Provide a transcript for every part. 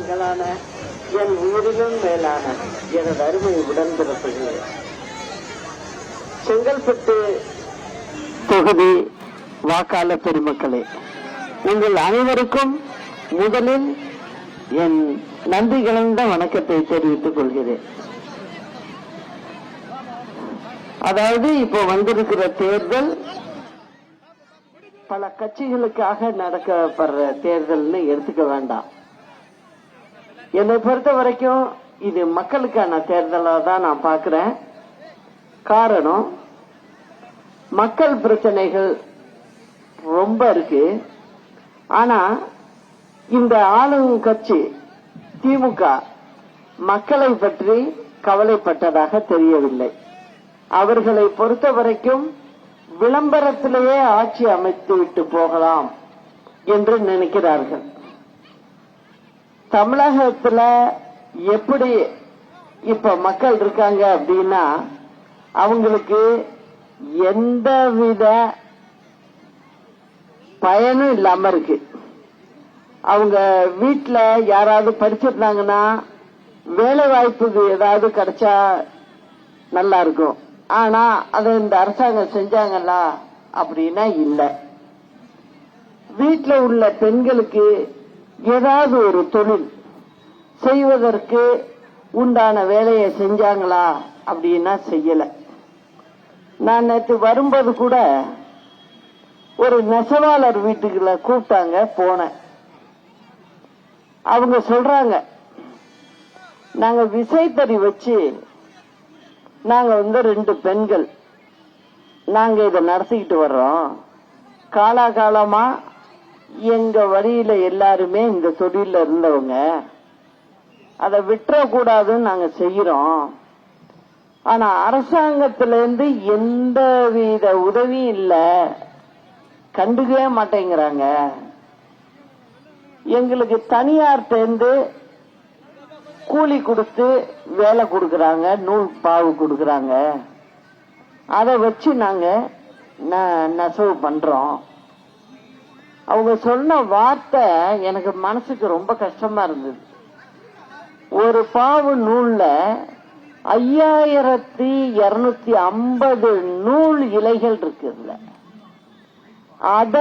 எங்களான என் உயிரிலும் மேலான எனது அருமை உடன்பிறப்புகளே, செங்கல்பட்டு தொகுதி வாக்காளர் பெருமக்களே, உங்கள் அனைவருக்கும் முதலில் என் நன்றி கலந்த வணக்கத்தை தெரிவித்துக் கொள்கிறேன். அதாவது இப்போ வந்திருக்கிற தேர்தல் பல கட்சிகளுக்காக நடக்கப்படுற தேர்தல்னு எடுத்துக்க வேண்டாம். என்னை பொறுத்த வரைக்கும் இது மக்களுக்கான தேர்தலா தான் நான் பார்க்கிறேன். காரணம், மக்கள் பிரச்சனைகள் ரொம்ப இருக்கு. ஆனா இந்த ஆளும் கட்சி திமுக மக்களை பற்றி கவலைப்பட்டதாக தெரியவில்லை. அவர்களை பொறுத்த வரைக்கும் விளம்பரத்திலேயே ஆட்சி அமைத்து விட்டு போகலாம் என்று நினைக்கிறார்கள். தமிழகத்துல எப்படி இப்ப மக்கள் இருக்காங்க அப்படின்னா, அவங்களுக்கு எந்தவித பயனும் இல்லாம இருக்கு. அவங்க வீட்டுல யாராவது படிச்சிருந்தாங்கன்னா வேலை வாய்ப்புக்கு ஏதாவது கிடைச்சா நல்லா இருக்கும். ஆனா அதை இந்த அரசாங்கம் செஞ்சாங்களா அப்படின்னா இல்ல. வீட்டுல உள்ள பெண்களுக்கு ஏதாவது ஒரு தொழில் செய்வதற்கு உண்டான வேலையை செஞ்சாங்களா அப்படின்னா செய்யல. நான் நேற்று வரும்போது கூட ஒரு நெசவாளர் வீட்டுக்குள்ள கூப்பிட்டாங்க, போனேன். அவங்க சொல்றாங்க, நாங்க விசைத்தறி வச்சு நாங்க 2 பெண்கள் நாங்க இதை நடத்திக்கிட்டு வர்றோம். காலாகாலமா எங்க வழியில எல்லாருமே இந்த தொழில இருந்தவங்க, அதை விட்டுறக்கூடாதுன்னு நாங்க செய்யறோம். ஆனா அரசாங்கத்திலிருந்து எந்த வித உதவியும் இல்ல, கண்டுக்கவே மாட்டேங்கிறாங்க. எங்களுக்கு தனியார்கிட்ட கூலி கொடுத்து வேலை கொடுக்கறாங்க, நூல் பாவு கொடுக்கறாங்க. அதை வச்சு நாங்க நெசவு பண்றோம். அவங்க சொன்ன வார்த்தை எனக்கு மனசுக்கு ரொம்ப கஷ்டமா இருந்தது. ஒரு பாவு நூல்ல 5250 நூல் இலைகள் இருக்குல்ல, அத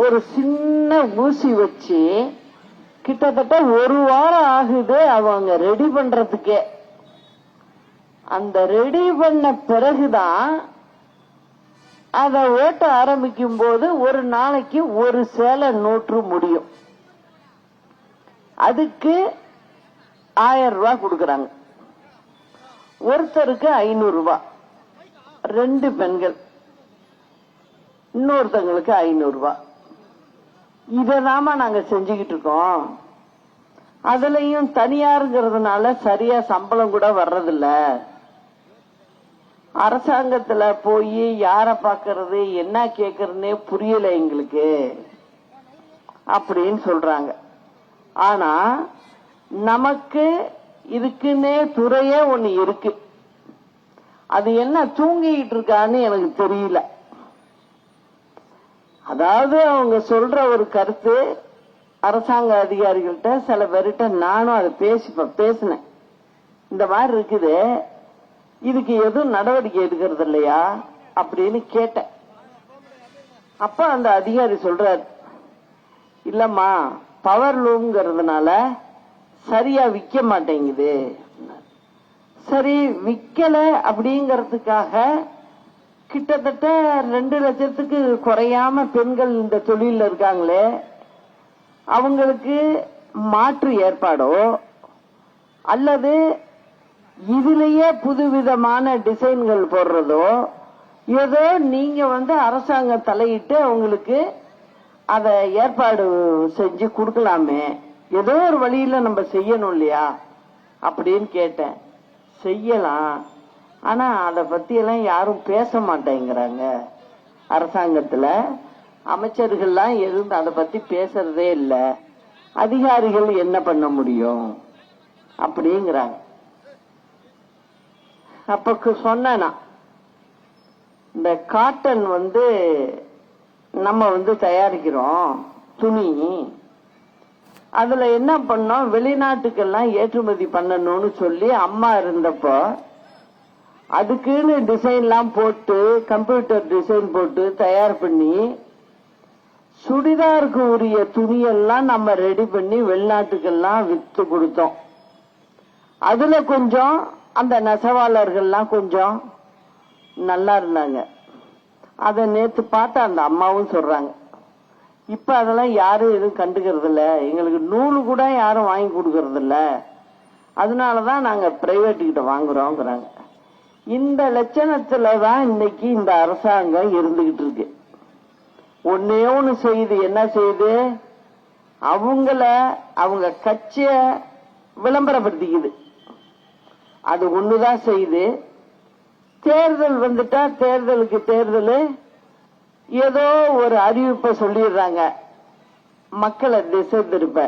ஒரு சின்ன ஊசி வச்சு கிட்டத்தட்ட 1 வாரம் ஆகுது அவங்க ரெடி பண்றதுக்கே. அந்த ரெடி பண்ண பிறகுதான் அதை ஓட்ட ஆரம்பிக்கும் போது ஒரு நாளைக்கு ஒரு சேலை நூற்று முடியும். அதுக்கு 1000 ரூபாய் கொடுக்கறாங்க. ஒருத்தருக்கு 500 ரூபாய், 2 பெண்கள், இன்னொருத்தங்களுக்கு 500 ரூபாய். இதனாம நாங்க செஞ்சுக்கிட்டு இருக்கோம். அதுலயும் தனியாருங்கிறதுனால சரியா சம்பளம் கூட வர்றதில்ல. அரசாங்கத்துல போய் யார பாக்கிறது என்ன கேக்குறதுன்னே புரியல எங்களுக்கு அப்படின்னு சொல்றாங்க. ஆனா நமக்கு இதுக்குன்னே துறையே ஒண்ணு இருக்கு. அது என்ன தூங்கிட்டு இருக்கான்னு எனக்கு தெரியல. அதாவது அவங்க சொல்ற ஒரு கருத்து அரசாங்க அதிகாரிகள்கிட்ட சில பேர்கிட்ட நானும் அதை பேசினேன். இந்த மாதிரி இருக்குது, இதுக்கு எதுவும் நடவடிக்கை எடுக்கிறது இல்லையா அப்படின்னு கேட்டேன். அப்ப அந்த அதிகாரி சொல்றாரு, இல்லம்மா பவர் லூம்ங்கிறதுனால சரியா விற்க மாட்டேங்குது. சரி, விக்கல அப்படிங்கறதுக்காக கிட்டத்தட்ட 2 லட்சத்துக்கு குறையாம பெண்கள் இந்த தொழில இருக்காங்களே, அவங்களுக்கு மாற்று ஏற்பாடோ அல்லது இதுலயே புதுவிதமான டிசைன்கள் போடுறதோ ஏதோ நீங்க அரசாங்கம் தலையிட்டு அவங்களுக்கு அதை ஏற்பாடு செஞ்சு கொடுக்கலாமே, ஏதோ ஒரு வழியில நம்ம செய்யணும் இல்லையா அப்படின்னு கேட்டேன். செய்யலாம், ஆனா அதை பத்தி எல்லாம் யாரும் பேச மாட்டேங்கிறாங்க. அரசாங்கத்துல அமைச்சர்கள்லாம் எதுவும் அதை பத்தி பேசுறதே இல்ல. அதிகாரிகள் என்ன பண்ண முடியும் அப்படிங்கிறாங்க. அப்ப சொன்னா, இந்த காட்டன் நம்ம தயாரிக்கிறோம் துணி, அதுல என்ன பண்ணோம், வெளிநாட்டுக்கெல்லாம் ஏற்றுமதி பண்ணணும்னு சொல்லி அம்மா இருந்தப்போ அதுக்குன்னு டிசைன்லாம் போட்டு கம்ப்யூட்டர் டிசைன் போட்டு தயார் பண்ணி சுடிதாருக்கு உரிய துணியெல்லாம் நம்ம ரெடி பண்ணி வெளிநாட்டுக்கெல்லாம் வித்து கொடுத்தோம். அதுல கொஞ்சம் அந்த நெசவாளர்கள்லாம் கொஞ்சம் நல்லா இருந்தாங்க. அத நேத்து பார்த்தா அந்த அம்மாவும் சொல்றாங்க, இப்ப அதெல்லாம் யாரும் எதுவும் கண்டுக்கிறது இல்ல, எங்களுக்கு நூலு கூட யாரும் வாங்கி கொடுக்கறது இல்ல, அதனாலதான் நாங்க பிரைவேட் கிட்ட வாங்குறோங்கிறாங்க. இந்த லட்சணத்துலதான் இன்னைக்கு இந்த அரசாங்கம் இருந்துகிட்டு இருக்கு. ஒன்னே ஒண்ணு செய்யுது, என்ன செய்யுது, அவங்க கட்சிய விளம்பரப்படுத்திக்குது. அது ஒண்ணுதான் செய்யுது. தேர்தல் வந்துட்டா தேர்தலுக்கு தேர்தல் ஏதோ ஒரு அறிவிப்பை சொல்லிடுறாங்க, மக்களை திசை திருப்ப.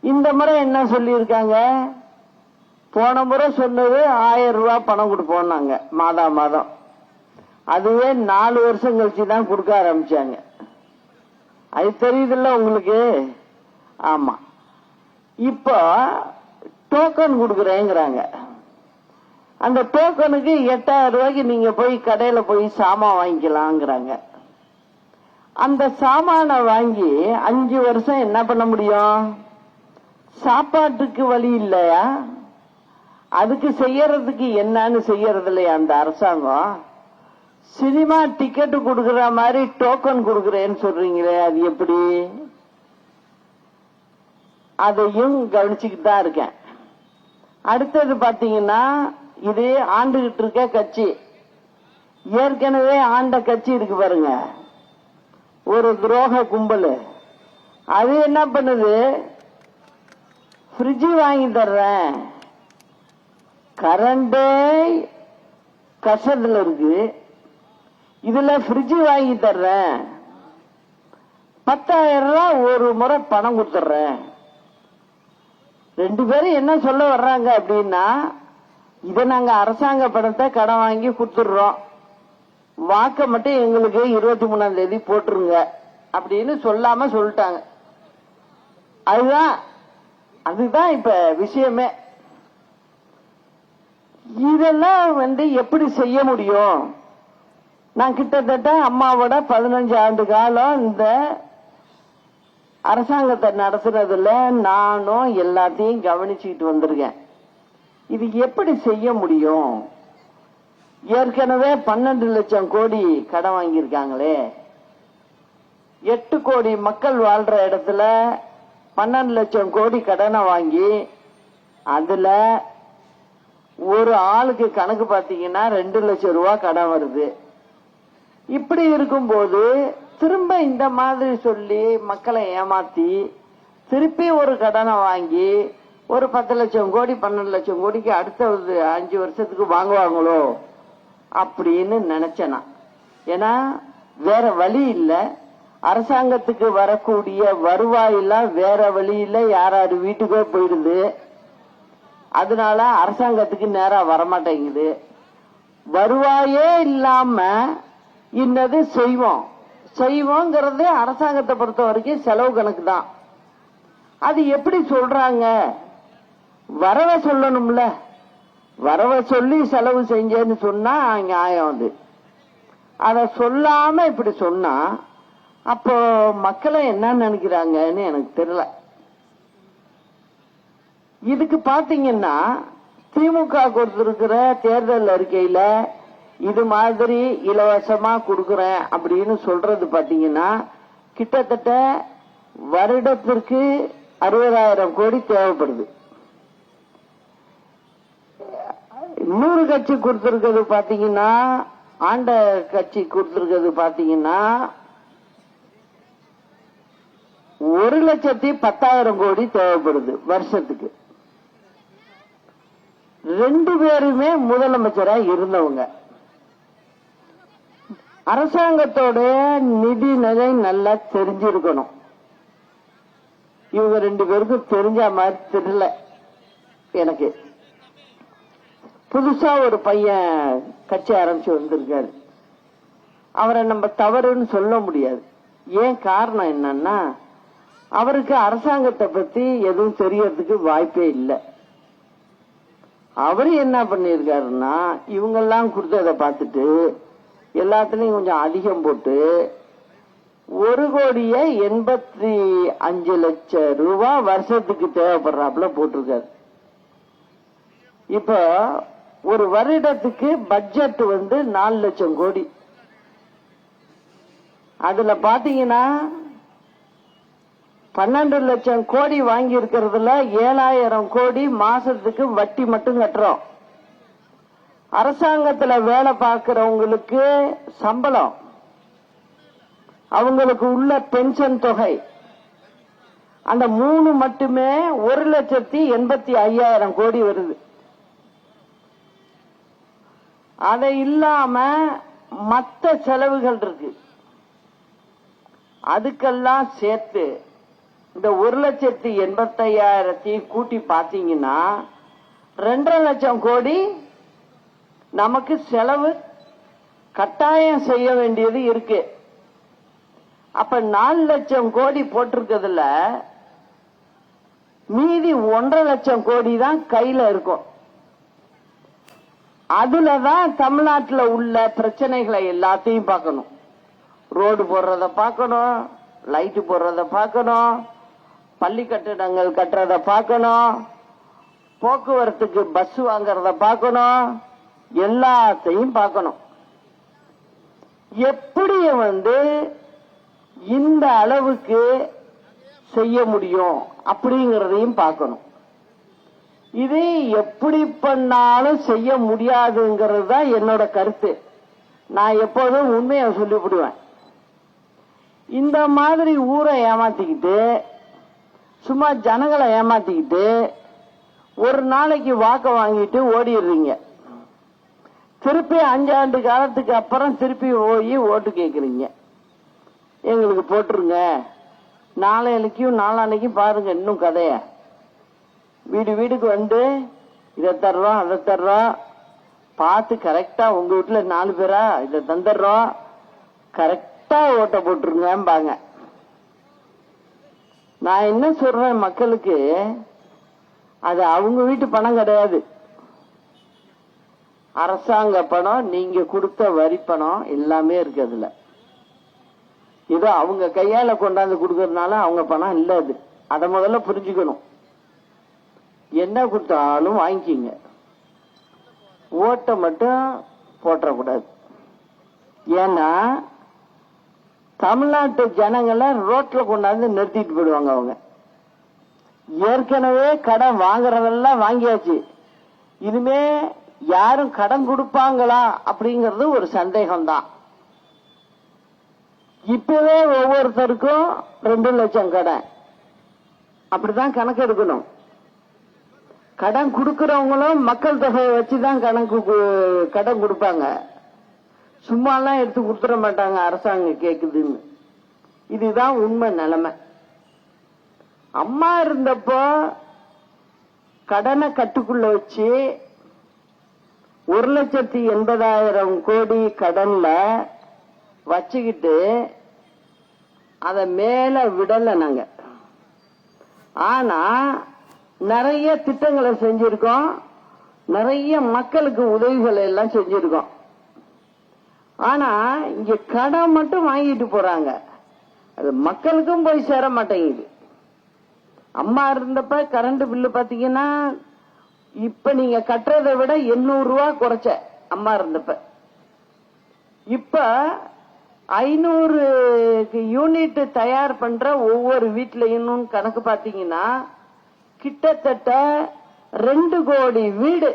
இந்த முறை என்ன சொல்லியிருக்காங்க, போன முறை சொன்னது 1000 ரூபாய் பணம் கொடுப்போம்னாங்க மாதம். அதுவே 4 வருஷம் கழிச்சு தான் கொடுக்க ஆரம்பிச்சாங்க. அது தெரியுதுல்ல உங்களுக்கு? ஆமா. இப்ப டோக்கன் கொடுக்கறேங்கிறாங்க. அந்த டோக்கனுக்கு 8000 ரூபாய்க்கு நீங்க போய் கடையில போய் சாமான் வாங்கிக்கலாங்கிறாங்க. அந்த சாமான வாங்கி 5 வருஷம் என்ன பண்ண முடியும்? சாப்பாட்டுக்கு வழி இல்லையா? அதுக்கு செய்யறதுக்கு என்னன்னு செய்யறது இல்லையா அந்த அரசாங்கம்? சினிமா டிக்கெட் கொடுக்கற மாதிரி டோக்கன் கொடுக்கறேன்னு சொல்றீங்களே, அது எப்படி? அதையும் கவனிச்சுக்கிட்டு தான் இருக்கேன். அடுத்தது பாத்தீங்கன்னா, இது ஆண்டுகிட்டு இருக்க கட்சி, ஏற்கனவே ஆண்ட கட்சி இருக்கு பாருங்க, ஒரு துரோக கும்பல். அது என்ன பண்ணுது, ஃப்ரிட்ஜ் வாங்கி தர்றேன், கரண்டே கஷ்டத்துல இருக்கு, இதுல ஃப்ரிட்ஜ் வாங்கி தர்றேன், 10,000 ரூபாய் ஒரு முறை பணம் கொடுத்துட்றேன். 2 பேரும் என்ன சொல்ல வர்றாங்க அப்படின்னா, இதை நாங்க அரசாங்க பணத்தை கடன் வாங்கி கொடுத்துடுறோம், வாக்க மட்டும் எங்களுக்கு 23ஆம் தேதி போட்டுருங்க அப்படின்னு சொல்லாம சொல்லிட்டாங்க. அதுதான் இப்ப விஷயமே. இதெல்லாம் எப்படி செய்ய முடியும்? நான் கிட்டத்தட்ட அம்மாவோட 15 ஆண்டு காலம் இந்த அரசாங்கத்தை நடத்துறதுல நானும் எல்லாத்தையும் கவனிச்சுக்கிட்டு வந்திருக்கேன். இது எப்படி செய்ய முடியும்? ஏற்கனவே 12 லட்சம் கோடி கடன் வாங்கியிருக்காங்களே, 8 கோடி மக்கள் வாழ்ற இடத்துல 12 லட்சம் கோடி கடனை வாங்கி அதுல ஒரு ஆளுக்கு கணக்கு பாத்தீங்கன்னா 2 லட்சம் ரூபாய் கடன் வருது. இப்படி இருக்கும்போது திரும்ப இந்த மாதிரி சொல்லி மக்களை ஏமாத்தி திருப்பி ஒரு கடனை வாங்கி ஒரு 10 லட்சம் கோடி 12 லட்சம் கோடிக்கு அடுத்த 5 வருஷத்துக்கு வாங்குவாங்களோ அப்படின்னு நினைச்சேனா. ஏன்னா வேற வழி இல்ல, அரசாங்கத்துக்கு வரக்கூடிய வருவாயெல்லாம் வேற வழி இல்ல, யாராரு வீட்டுக்கோ போயிடுது. அதனால அரசாங்கத்துக்கு நேரா வரமாட்டேங்குது. வருவாயே இல்லாம இன்னது செய்வோங்கிறது அரசாங்கத்தை பொறுத்த வரைக்கும் செலவு கணக்கு தான். அது எப்படி சொல்றாங்க? வரவை சொல்லணும்ல, வரவை சொல்லி செலவு செஞ்சேன்னு சொன்னா நியாயம். அது அத சொல்லாம இப்படி சொன்னா அப்போ மக்களை என்ன நினைக்கிறாங்கன்னு எனக்கு தெரியல. இதுக்கு பாத்தீங்கன்னா திமுக கொடுத்திருக்கிற தேர்தல் அறிக்கையில இது மாதிரி இலவசமா கொடுக்கறேன் அப்படின்னு சொல்றது பாத்தீங்கன்னா கிட்டத்தட்ட வருடத்திற்கு 60,000 கோடி தேவைப்படுது. 100 கட்சி கொடுத்திருக்கிறது பாத்தீங்கன்னா, ஆண்ட கட்சி கொடுத்திருக்கிறது பாத்தீங்கன்னா 1,10,000 கோடி தேவைப்படுது வருஷத்துக்கு. 2 பேருமே முதலமைச்சரா இருந்தவங்க. அரசாங்கத்தோட நிதி நிலை நல்லா தெரிஞ்சிருக்கணும். இவங்க 2 பேருக்கும் தெரிஞ்ச மாதிரி தெரியல எனக்கு. புதுசா ஒரு பையன் கட்சி ஆரம்பிச்சு வந்திருக்காரு. அவரை நம்ம தவறுன்னு சொல்ல முடியாது. ஏன் காரணம் என்னன்னா, அவருக்கு அரசாங்கத்தை பத்தி எதுவும் தெரியறதுக்கு வாய்ப்பே இல்லை. அவரு என்ன பண்ணிருக்காருன்னா, இவங்கெல்லாம் கொடுத்ததை பார்த்துட்டு எல்லாத்துலயும் கொஞ்சம் அதிகம் போட்டு 1,85,00,000 ரூபாய் வருஷத்துக்கு தேவைப்படுறாப்புல போட்டிருக்காரு. இப்ப ஒரு வருடத்துக்கு பட்ஜெட் 4 லட்சம் கோடி. அதுல பாத்தீங்கன்னா 12 லட்சம் கோடி வாங்கி இருக்கிறதுல 7,000 கோடி மாசத்துக்கு வட்டி மட்டும் கட்டுறோம். அரசாங்கத்துல வேலை பார்க்கிறவங்களுக்கு சம்பளம், அவங்களுக்கு உள்ள பென்ஷன் தொகை, அந்த 3 மட்டுமே 1,85,000 கோடி வருது. அதை இல்லாம மற்ற செலவுகள் இருக்கு. அதுக்கெல்லாம் சேர்த்து இந்த 1,85,000 கூட்டி பாத்தீங்கன்னா 2,5 லட்சம் கோடி நமக்கு செலவு கட்டாயம் செய்ய வேண்டியது இருக்கு. அப்ப 4 லட்சம் கோடி போட்டிருக்கிறதுல மீதி 1,5 லட்சம் கோடி தான் கையில இருக்கும். அதுலதான் தமிழ்நாட்டில் உள்ள பிரச்சனைகளை எல்லாத்தையும் பார்க்கணும். ரோடு போடுறத பார்க்கணும், லைட்டு போடுறத பார்க்கணும், பள்ளி கட்டிடங்கள் கட்டுறத பார்க்கணும், போக்குவரத்துக்கு பஸ் வாங்கறத பார்க்கணும், எல்லாத்தையும் பார்க்கணும். எப்படி இந்த அளவுக்கு செய்ய முடியும் அப்படிங்கறதையும் பார்க்கணும். இது எப்படி பண்ணாலும் செய்ய முடியாதுங்கிறது தான் என்னோட கருத்து. நான் எப்போதும் உண்மையை சொல்லிவிடுவேன். இந்த மாதிரி ஊரை ஏமாத்திக்கிட்டு, சும்மா ஜனங்களை ஏமாத்திக்கிட்டு ஒரு நாளைக்கு வாக்க வாங்கிட்டு ஓடிடுறீங்க. திருப்பி 5 ஆண்டு காலத்துக்கு அப்புறம் திருப்பி போய் ஓட்டு கேட்கறீங்க. எங்களுக்கு போட்டுருங்க, நாளான்னைக்கும் பாருங்க இன்னும் கதைய. வீடு வீடுக்கு இதை தர்றோம் அதை தர்றோம், பார்த்து கரெக்டா உங்க வீட்டுல 4 பேரா இதை தந்துடுறோம், கரெக்டா ஓட்ட போட்டுருங்கம்பாங்க. நான் என்ன சொல்றேன் மக்களுக்கு, அது அவங்க வீட்டு பணம் கிடையாது, அரசாங்க பணம், நீங்க கொடுத்த வரி பணம் எல்லாமே இருக்கு. அதுல ஏதோ அவங்க கையால கொண்டாந்து கொடுக்கறதுனால அவங்க பணம் இல்ல. அது அதை முதல்ல புரிஞ்சுக்கணும். என்ன கொடுத்தாலும் வாங்கிக்கிங்க, ஓட்டை மட்டும் போட்டக்கூடாது. ஏன்னா தமிழ்நாட்டு ஜனங்களை ரோட்ல கொண்டாந்து நிறுத்திட்டு போயிடுவாங்க. அவங்க ஏற்கனவே கடன் வாங்குறதெல்லாம் வாங்கியாச்சு, இனிமே யாரும் கடன் கொடுப்பாங்களா அப்படிங்கறது ஒரு சந்தேகம்தான். இப்பவே ஒவ்வொருத்தருக்கும் 2 லட்சம் கடன், அப்படிதான் கணக்கு எடுக்கணும். கடன் கொடுக்கறவங்களும் மக்கள் தொகையை வச்சுதான் கடன் கொடுப்பாங்க, சும்மாலாம் எடுத்து கொடுத்துட மாட்டாங்க அரசாங்கம் கேக்குதுன்னு. இதுதான் உண்மை நிலைமை. அம்மா இருந்தப்போ கடனை கட்டுக்குள்ள வச்சு 1,80,000 கோடி கடன்ல வச்சுக்கிட்டு அத மேல விடல நாங்க. ஆனா நிறைய திட்டங்களை செஞ்சிருக்கோம், நிறைய மக்களுக்கு உதவிகளை எல்லாம் செஞ்சிருக்கோம். ஆனா இங்க கடன் மட்டும் வாங்கிட்டு போறாங்க, அது மக்களுக்கும் போய் சேர மாட்டேங்குது. அம்மா இருந்தப்ப கரண்ட் பில்லு பாத்தீங்கன்னா இப்ப நீங்க கட்டுறதை விட 800 ரூபாய் குறைச்ச அம்மா இருந்தப்ப. இப்ப 500 யூனிட் தயார் பண்ற ஒவ்வொரு வீட்லயும் கணக்கு பாத்தீங்கன்னா கிட்டத்தட்ட 2 கோடி வீடு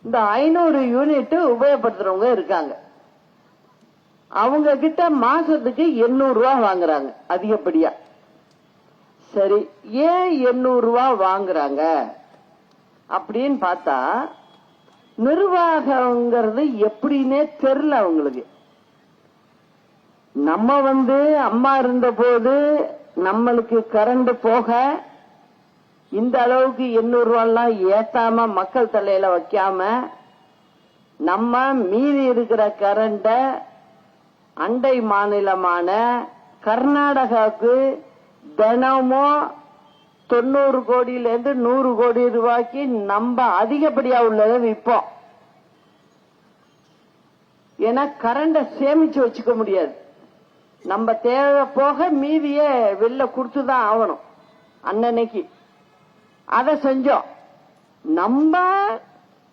இந்த 500 யூனிட் உபயோகப்படுத்துறவங்க இருக்காங்க. அவங்க கிட்ட மாசத்துக்கு 800 ரூபாய் வாங்குறாங்க அதிகப்படியா. சரி, ஏன் 800 ரூபாய் வாங்குறாங்க அப்படின்னு பார்த்தா நிர்வாகங்கிறது எப்படின்னே தெரியல அவங்களுக்கு. நம்ம அம்மா இருந்த போது நம்மளுக்கு கரண்ட் போக இந்த அளவுக்கு 800 ரூபாய்லாம் ஏத்தாம மக்கள் தலையில வைக்காம நம்ம மீறி இருக்கிற கரண்ட அண்டை மாநிலமான கர்நாடகாவுக்கு தினமும் 90 கோடியிலிருந்து 100 கோடி ரூபாய்க்கு நம்ம அதிகப்படியா உள்ளதை விற்போம். ஏன்னா கரண்ட சேமிச்சு வச்சுக்க முடியாது. நம்ம தேவை போக மீதிய வெளில கொடுத்துதான் ஆகணும். அன்னைக்கு அதை செஞ்சோம். நம்ம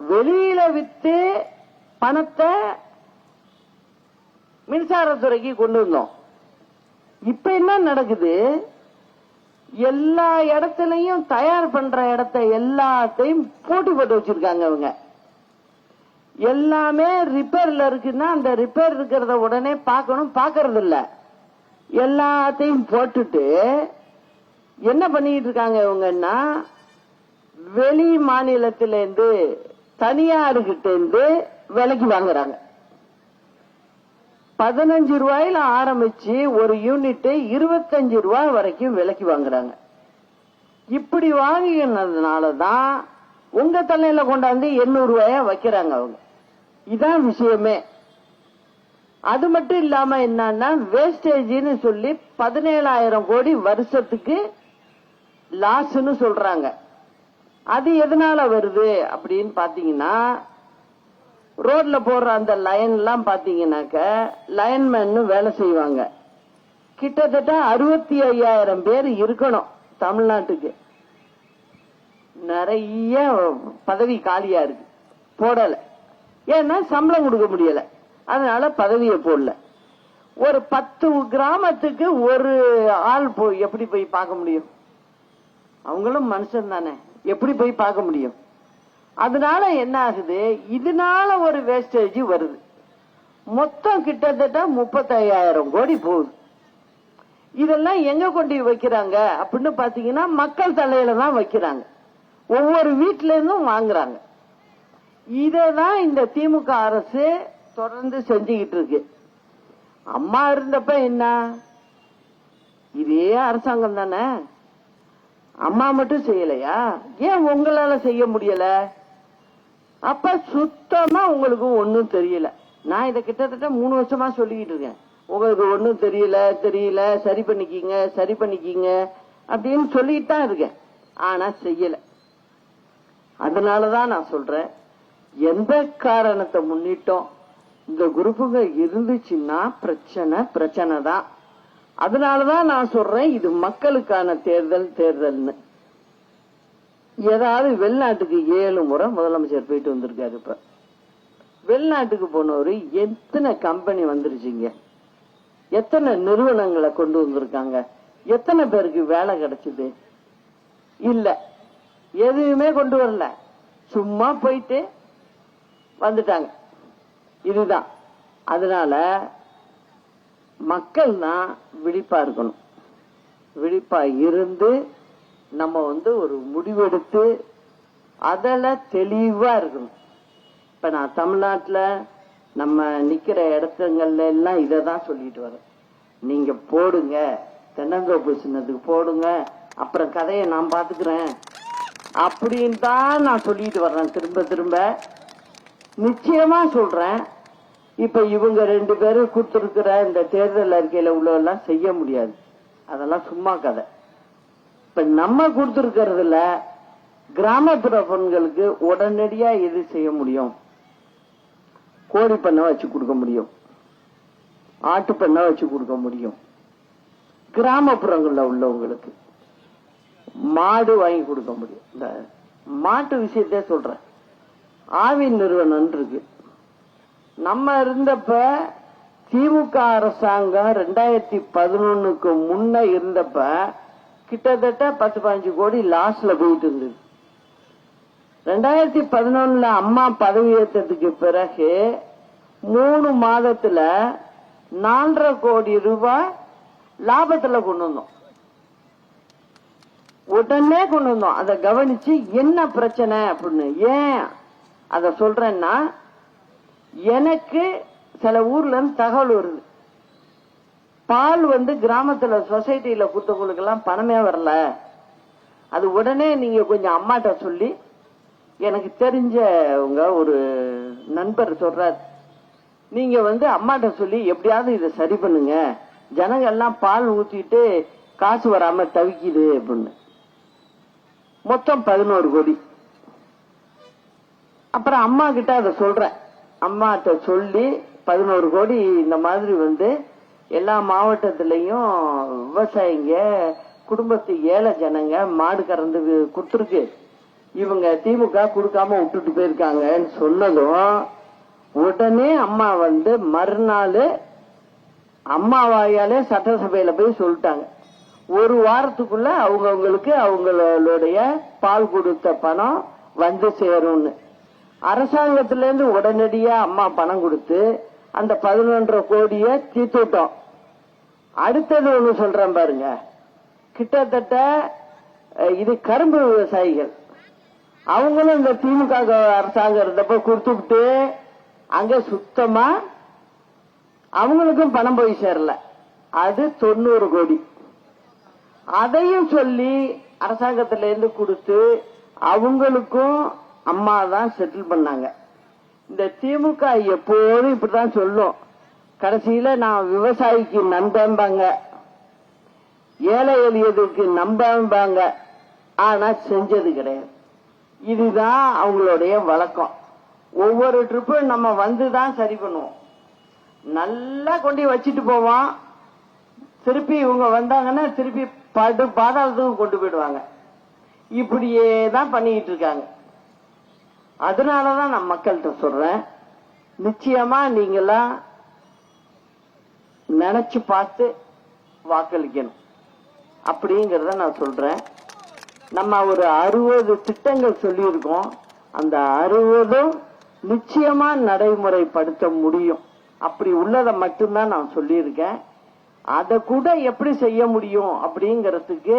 வெளியில வித்து பணத்தை மின்சாரத்துறைக்கு கொண்டு வந்தோம். இப்ப என்ன நடக்குது? எல்லா இடத்துலயும் தயார் பண்ற இடத்தை எல்லாத்தையும் போட்டி போட்டு வச்சிருக்காங்க. அவங்க எல்லாமே ரிப்பேர்ல இருக்குன்னா அந்த ரிப்பேர் இருக்கிறத உடனே பார்க்கணும், பார்க்கறது இல்ல. எல்லாத்தையும் போட்டுட்டு என்ன பண்ணிட்டு இருக்காங்க இவங்கன்னா, வெளி மாநிலத்திலிருந்து தனியார்கிட்ட இருந்து விலைக்கு வாங்குறாங்க. 15 ரூபாயில ஆரம்பிச்சு ஒரு யூனிட் 25 ரூபாய் வரைக்கும் விலைக்கு வாங்குறாங்க. இப்படி வாங்கினதுனாலதான் உங்க தலையில கொண்டாந்து 800 ரூபாய வைக்கிறாங்க அவங்க. இதான் விஷயமே. அது மட்டும் இல்லாம என்னன்னா, வேஸ்டேஜ்னு சொல்லி 17,000 கோடி வருஷத்துக்கு லாஸ்ன்னு சொல்றாங்க. அது எதனால வருது அப்படின்னு பாத்தீங்கன்னா, ரோட்ல போடுற அந்த லைன் எல்லாம் பாத்தீங்கன்னாக்க லைன்மேன் வேலை செய்வாங்க. கிட்டத்தட்ட 65,000 பேர் இருக்கணும் தமிழ்நாட்டுக்கு. நிறைய பதவி காலியா இருக்கு, போடல. ஏன்னா சம்பளம் கொடுக்க முடியல, அதனால பதவியை போடல. ஒரு 10 கிராமத்துக்கு ஒரு ஆள் எப்படி போய் பார்க்க முடியும்? அவங்களும் மனுஷன் தானே, எப்படி போய் பார்க்க முடியும்? அதனால என்ன ஆகுது, இதனால ஒரு வேஸ்டேஜ் வருது. மொத்தம் கிட்டத்தட்ட 35,000 கோடி போகுது. இதெல்லாம் எங்க கொண்டு வைக்கிறாங்க அப்படின்னு பாத்தீங்கன்னா, மக்கள் தலையில தான் வைக்கிறாங்க. ஒவ்வொரு வீட்டில இருந்தும் வாங்குறாங்க. இததான் இந்த திமுக அரசு தொடர்ந்து செஞ்சுக்கிட்டு இருக்கு. அம்மா இருந்தப்ப என்ன, இதே அரசாங்கம் தானே. அம்மா மட்டும் செய்யலையா? ஏன் உங்களால செய்ய முடியல? அப்ப சுத்தமா உங்களுக்கு ஒன்னும் தெரியல. நான் இதை கிட்டத்தட்ட 3 வருஷமா சொல்லிக்கிட்டு இருக்கேன். உங்களுக்கு ஒன்னும் தெரியல, சரி பண்ணிக்கீங்க அப்படின்னு சொல்லிட்டு தான் இருக்கேன். ஆனா செய்யல. அதனாலதான் நான் சொல்றேன், எந்த காரணத்தை முன்னிட்டோம் இந்த குரூப்புங்க இருந்துச்சுன்னா பிரச்சனை தான். அதனாலதான் நான் சொல்றேன், இது மக்களுக்கான தேர்தல்னு. ஏதாவது வெளிநாட்டுக்கு 7 முறை முதலமைச்சர் போயிட்டு வந்திருக்காரு. இப்ப வெளிநாட்டுக்கு போனவரு எத்தனை கம்பெனி வந்துருச்சுங்க, எத்தனை நிறுவனங்களை கொண்டு வந்திருக்காங்க, எத்தனை பேருக்கு வேலை கிடைச்சது? இல்ல, எதுவுமே கொண்டு வரல. சும்மா போயிட்டு வந்துட்டாங்க. இதுதான். அதனால மக்கள் தான் விழிப்பா இருக்கணும். விழிப்பா இருந்து நம்ம ஒரு முடிவெடுத்து அதில் தெளிவா இருக்கணும். இப்ப நான் தமிழ்நாட்டில் நம்ம நிக்கிற இடத்துங்கள்ல எல்லாம் இதை தான் சொல்லிட்டு வரேன். நீங்க போடுங்க, தென்னந்தோப்பு சின்னத்துக்கு போடுங்க, அப்புறம் கதையை நான் பாத்துக்கிறேன் அப்படின்னு தான் நான் சொல்லிட்டு வர்றேன். திரும்ப நிச்சயமா சொல்றேன். இப்ப இவங்க 2 பேரும் கொடுத்திருக்கிற இந்த தேர்தல் அறிக்கையில உள்ளதெல்லாம் செய்ய முடியாது. அதெல்லாம் சும்மா கதை. இப்ப நம்ம கொடுத்திருக்கிறதுல கிராமப்புற பெண்களுக்கு உடனடியா எது செய்ய முடியும்? கோழி பண்ணை வச்சு கொடுக்க முடியும், ஆட்டு பண்ணை வச்சு கொடுக்க முடியும். கிராமப்புறங்கள்ல உள்ளவங்களுக்கு மாடு வாங்கி கொடுக்க முடியும். இந்த மாட்டு விஷயத்த சொல்றேன். ஆவின் நிறுவனம் இருக்கு. நம்ம இருந்தப்ப திமுக அரசாங்கம் 2011க்கு முன்ன இருந்தப்ப கிட்டத்தட்ட 10-15 கோடி லாஸ்ல போயிட்டு இருந்தது. 2011 அம்மா பதவி ஏற்றதுக்கு பிறகு 3 மாதத்துல 4.5 கோடி ரூபாய் லாபத்துல கொண்டு வந்தோம். உடனே கொண்டு வந்தோம். அதை கவனிச்சு என்ன பிரச்சனை அப்படின்னு. ஏன் அத சொல்றேன்னா, எனக்கு சில ஊர்ல இருந்து தகவல் வருது, பால் கிராமத்துல சொசைட்டில குத்தவங்களுக்கு எல்லாம் பணமே வரல. அது உடனே நீங்க கொஞ்சம் அம்மாட்ட சொல்லி, எனக்கு தெரிஞ்சவங்க ஒரு நண்பர் சொல்றார், நீங்க அம்மாட்ட சொல்லி எப்படியாவது இதை சரி பண்ணுங்க, ஜனங்க எல்லாம் பால் ஊத்திட்டு காசு வராம தவிக்குது அப்படின்னு. மொத்தம் 11 கோடி. அப்புறம் அம்மா கிட்ட அதை சொல்றேன். அம்மாட்ட சொல்லி 11 கோடி இந்த மாதிரி எல்லா மாவட்டத்திலையும் விவசாயிங்க குடும்பத்து ஏழை ஜனங்க மாடு கறந்து கொடுத்துருக்கு, இவங்க திமுக கொடுக்காம விட்டுட்டு போயிருக்காங்கன்னு சொன்னதும் உடனே அம்மா மறுநாள் அம்மா வாயாலே சட்டசபையில போய் சொல்லிட்டாங்க, ஒரு வாரத்துக்குள்ள அவங்களுக்கு அவங்களுடைய பால் கொடுத்த பணம் சேரும்னு. அரசாங்கத்திலிருந்து உடனடியா அம்மா பணம் கொடுத்து அந்த 11 கோடியை தீர்த்துட்டோம். அடுத்தது ஒண்ணு சொல்றேன் பாருங்க, கிட்டத்தட்ட இது கரும்பு விவசாயிகள், அவங்களும் இந்த திமுக அரசாங்கம் இருந்தப்ப கொடுத்துட்டு அங்க சுத்தமா அவங்களுக்கும் பணம் போய் சேரல. அது 90 கோடி. அதையும் சொல்லி அரசாங்கத்திலிருந்து கொடுத்து அவங்களுக்கும் அம்மா தான் செட்டில் பண்ணாங்க. இந்த திமுக எப்போதும் இப்படிதான் சொல்லும், கடைசியில நான் விவசாயிக்கு நம்பம்பாங்க, ஏழை எளியதுக்கு நம்பம்பாங்க, ஆனா செஞ்சது கிடையாது. இதுதான் அவங்களுடைய வழக்கம். ஒவ்வொரு ட்ரிப்பும் நம்ம வந்துதான் சரி பண்ணுவோம், நல்லா கொண்டு வச்சுட்டு போவோம், திருப்பி இவங்க வந்தாங்கன்னா திருப்பி பாதாளத்துக்கும் கொண்டு போயிடுவாங்க. இப்படியே தான் பண்ணிட்டு இருக்காங்க. அதனாலதான் நான் மக்கள்கிட்ட சொல்றேன், நிச்சயமா நீங்கெல்லாம் நினைச்சு பார்த்து வாக்களிக்கணும் அப்படிங்கறத நான் சொல்றேன். நம்ம ஒரு 60 திட்டங்கள் சொல்லியிருக்கோம், அந்த 60ம் நிச்சயமா நடைமுறைப்படுத்த முடியும். அப்படி உள்ளதை மட்டும்தான் நான் சொல்லியிருக்கேன். அதை கூட எப்படி செய்ய முடியும் அப்படிங்கறதுக்கு,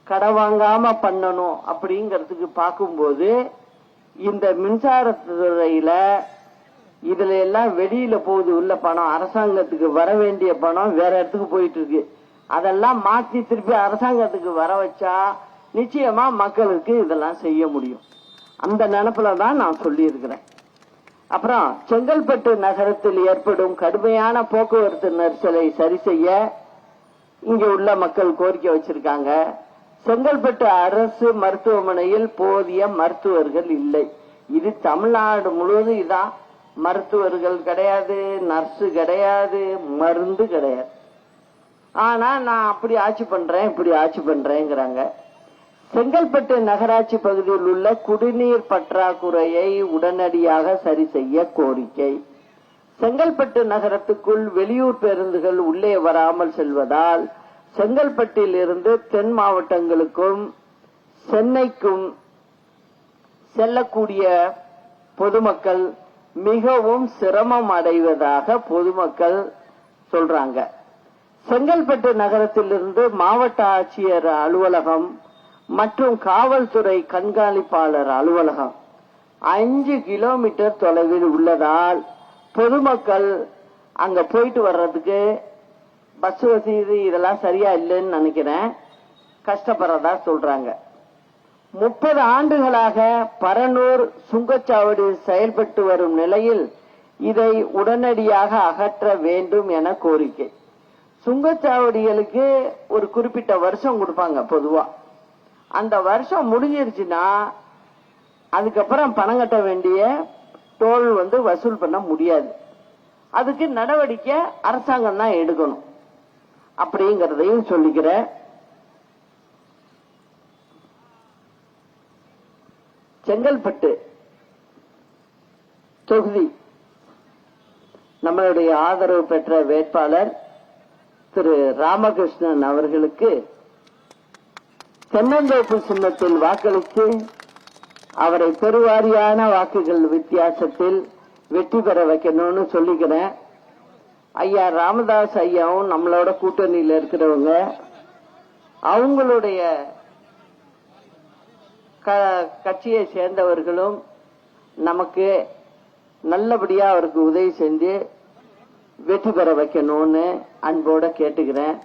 கடை வாங்காம பண்ணணும் அப்படிங்கறதுக்கு பார்க்கும்போது, இந்த மின்சாரத்துறையில இதுல எல்லாம் வெளியில போகுது உள்ள பணம், அரசாங்கத்துக்கு வர வேண்டிய பணம் வேற இடத்துக்கு போயிட்டு இருக்கு. அதெல்லாம் மாற்றி திருப்பி அரசாங்கத்துக்கு வர வச்சா நிச்சயமா மக்களுக்கு இதெல்லாம் செய்ய முடியும். அந்த நினைப்புல தான் நான் சொல்லி இருக்கிறேன். அப்புறம் செங்கல்பட்டு நகரத்தில் ஏற்படும் கடுமையான போக்குவரத்து நெரிசலை சரி செய்ய இங்க உள்ள மக்கள் கோரிக்கை வச்சிருக்காங்க. செங்கல்பட்டு அரசு மருத்துவமனையில் போதிய மருத்துவர்கள் இல்லை. இது தமிழ்நாடு முழுவதும் இதான், மருத்துவர்கள் கிடையாது, நர்ஸு கிடையாது, மருந்து கிடையாது. ஆனா நான் அப்படி ஆட்சி பண்றேன் இப்படி ஆட்சி பண்றேங்கிறாங்க. செங்கல்பட்டு நகராட்சி பகுதியில் உள்ள குடிநீர் பற்றாக்குறையை உடனடியாக சரி செய்ய கோரிக்கை. செங்கல்பட்டு நகரத்துக்குள் வெளியூர் பேருந்துகள் உள்ளே வராமல் செல்வதால் செங்கல்பட்டில் இருந்து தென் மாவட்டங்களுக்கும் சென்னைக்கும் செல்லக்கூடிய பொதுமக்கள் மிகவும் சிரமம் அடைவதாக பொதுமக்கள் சொல்றாங்க. செங்கல்பட்டு நகரத்திலிருந்து மாவட்ட ஆட்சியர் அலுவலகம் மற்றும் காவல்துறை கண்காணிப்பாளர் அலுவலகம் 5 கிலோமீட்டர் தொலைவில் உள்ளதால் பொதுமக்கள் அங்க போயிட்டு வர்றதுக்கு பஸ் வசதி இதெல்லாம் சரியா இல்லைன்னு நினைக்கிறேன், கஷ்டப்படுறதா சொல்றாங்க. 30 ஆண்டுகளாக பரனூர் சுங்கச்சாவடி செயல்பட்டு வரும் நிலையில் இதை உடனடியாக அகற்ற வேண்டும் என கோரிக்கை. சுங்கச்சாவடிகளுக்கு ஒரு குறிப்பிட்ட வருஷம் கொடுப்பாங்க பொதுவா. அந்த வருஷம் முடிஞ்சிருச்சுன்னா அதுக்கப்புறம் பணம் கட்ட வேண்டிய டோல் வசூல் பண்ண முடியாது. அதுக்கு நடவடிக்கை அரசாங்கம் தான் எடுக்கணும் அப்படிங்கறதையும் சொல்லிக்கிறேன். செங்கல்பட்டு தொகுதி நம்மளுடைய ஆதரவு பெற்ற வேட்பாளர் திரு ராமகிருஷ்ணன் அவர்களுக்கு தென்னந்தோப்பு சின்னத்தில் வாக்களித்து அவரை பெருவாரியான வாக்குகள் வித்தியாசத்தில் வெற்றி பெற வைக்கணும்னு சொல்லிக்கிறேன். ஐயா ராமதாஸ் ஐயாவும் நம்மளோட கூட்டணியில் இருக்கிறவங்க, அவங்களுடைய கட்சியை சேர்ந்தவர்களும் நமக்கு நல்லபடியா அவருக்கு உதவி செஞ்சு வெற்றி பெற வைக்கணும்னு அன்போட கேட்டுக்கிறேன்.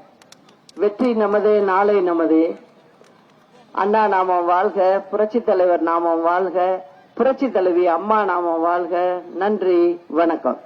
வெற்றி நமதே, நாளை நமதே. அண்ணா நாமம் வாழ்க, புரட்சி தலைவர் நாமம் வாழ்க, புரட்சி தலைவி அம்மா நாமம் வாழ்க. நன்றி, வணக்கம்.